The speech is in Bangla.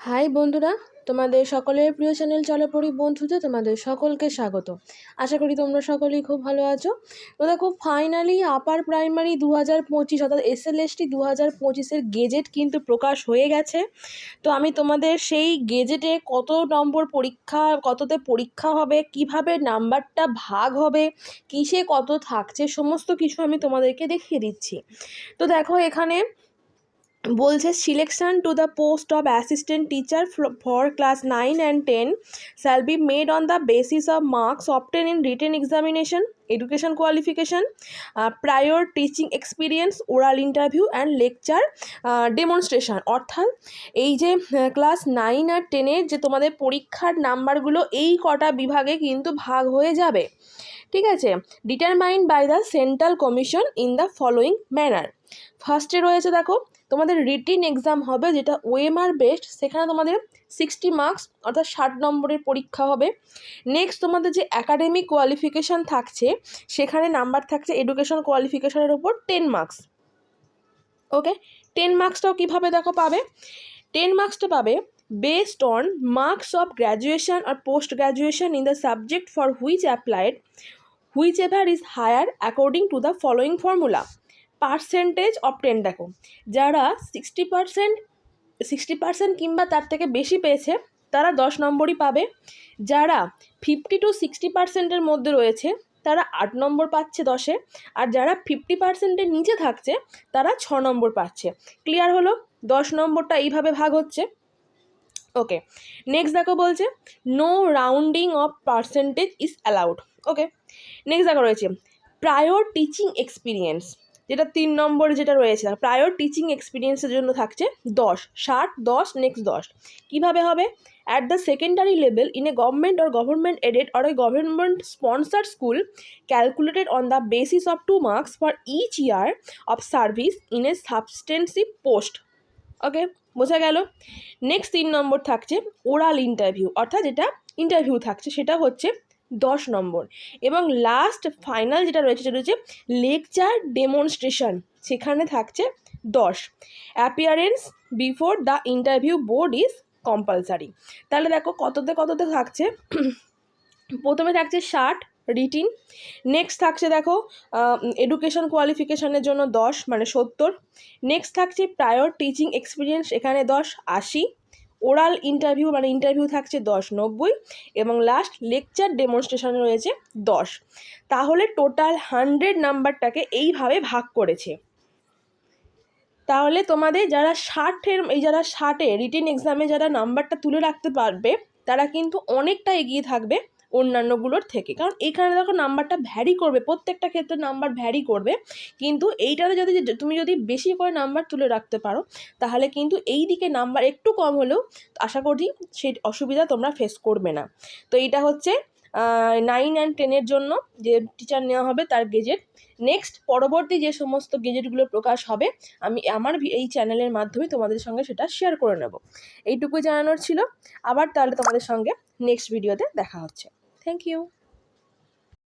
হাই বন্ধুরা, তোমাদের সকলের প্রিয় চ্যানেল চলো পড়ি বন্ধুতে তোমাদের সকলকে স্বাগত। আশা করি তোমরা সকলেই খুব ভালো আছো। তো দেখো, ফাইনালি আপার প্রাইমারি 2025 অর্থাৎ SLST 2025-এর গেজেট কিন্তু প্রকাশ হয়ে গেছে। তো আমি তোমাদের সেই গেজেটে কত নম্বর পরীক্ষা, কততে পরীক্ষা হবে, কিভাবে নাম্বারটা ভাগ হবে, কিসে কত থাকছে, সমস্ত কিছু আমি তোমাদেরকে দেখিয়ে দিচ্ছি। তো দেখো, এখানে বলছে selection to the post of assistant teacher for class 9 and 10 shall be made on the basis of marks obtained in written examination, education qualification, prior teaching experience, oral interview and lecture demonstration। অর্থাৎ এই যে ক্লাস 9 আর 10-এর যে তোমাদের পরীক্ষার নাম্বারগুলো এই কটা বিভাগে কিন্তু ভাগ হয়ে যাবে, ঠিক আছে। Determined by the central commission in the following manner. ফার্স্টে রয়েছে দেখো, তোমাদের রিটিন এক্সাম হবে, যেটা ওএমআর বেসড, সেখানে তোমাদের 60 মার্কস অর্থাৎ 60 নম্বরের পরীক্ষা হবে। নেক্সট তোমাদের যে অ্যাকাডেমিক কোয়ালিফিকেশান থাকছে, সেখানে নাম্বার থাকছে এডুকেশন কোয়ালিফিকেশানের উপর 10 মার্কস। ওকে, 10 মার্কসটাও কীভাবে দেখো পাবে? 10 মার্কসটা পাবে based on marks of graduation or post graduation in the subject for which applied, whichever is higher according to the following formula। Percentage of 10, দেখো যারা 60% কিংবা তার থেকে বেশি পেয়েছে তারা 10 নম্বরই পাবে। যারা 50 to 60%-এর মধ্যে রয়েছে তারা 8 নম্বর পাচ্ছে 10-এ, আর যারা 50%-এর নিচে থাকছে তারা 6 নম্বর পাচ্ছে। ক্লিয়ার হলো? 10 নম্বরটা এইভাবে ভাগ হচ্ছে। ওকে, নেক্সট দেখো বলছে no rounding off percentage is allowed. Okay, next দেখো রয়েছে প্রায়র টিচিং এক্সপিরিয়েন্স, যেটা 3 নম্বরে যেটা রয়েছে, প্রায়র টিচিং এক্সপিরিয়েন্সের জন্য থাকছে 10, 60, 10, নেক্সট 10। কীভাবে হবে? At the secondary level in a government or government aided or a government sponsored school calculated on the basis of 2 marks for each year of service in a substantive post. Okay, বোঝা গেল? নেক্সট 3 নম্বর থাকছে ওরাল ইন্টারভিউ, অর্থাৎ যেটা ইন্টারভিউ থাকছে সেটা হচ্ছে 10 নম্বর। এবং লাস্ট ফাইনাল যেটা রয়েছে সেটা হচ্ছে লেকচার ডেমনস্ট্রেশন, সেখানে থাকছে 10। Appearance before the interview board is compulsory. তাহলে দেখো কততে থাকছে। প্রথমে থাকছে 60 রিটিন, নেক্সট থাকছে দেখো এডুকেশন কোয়ালিফিকেশানের জন্য 10 মানে 70, নেক্সট থাকছে প্রায়র টিচিং এক্সপিরিয়েন্স, এখানে 10 80, ওরাল ইন্টারভিউ মানে ইন্টারভিউ থাকছে 10 90, এবং লাস্ট লেকচার ডেমনস্ট্রেশন রয়েছে 10। তাহলে টোটাল 100 নাম্বারটাকে এইভাবে ভাগ করেছে। তাহলে তোমাদের যারা 60-এ রিটেন এক্সামে যারা নাম্বারটা তুলে রাখতে পারবে তারা কিন্তু অনেকটা এগিয়ে থাকবে অন্যান্যগুলোর থেকে, কারণ এখানে দেখো নাম্বারটা ভ্যারি করবে, প্রত্যেকটা ক্ষেত্রে নাম্বার ভ্যারি করবে, কিন্তু এইটাতে তুমি যদি বেশি করে নাম্বার তুলে রাখতে পারো তাহলে কিন্তু এই দিকে নাম্বার একটু কম হলেও আশা করি সেই অসুবিধা তোমরা ফেস করবে না। তো এইটা হচ্ছে 9 and 10-এর জন্য যে টিচার নেওয়া হবে তার গেজেট। নেক্সট পরবর্তী যে সমস্ত গেজেটগুলো প্রকাশ হবে আমি আমার এই চ্যানেলের মাধ্যমে তোমাদের সঙ্গে সেটা শেয়ার করে নেব। এইটুকুই জানানোর ছিল। আবার তাহলে তোমাদের সঙ্গে নেক্সট ভিডিওতে দেখা হচ্ছে। Thank you.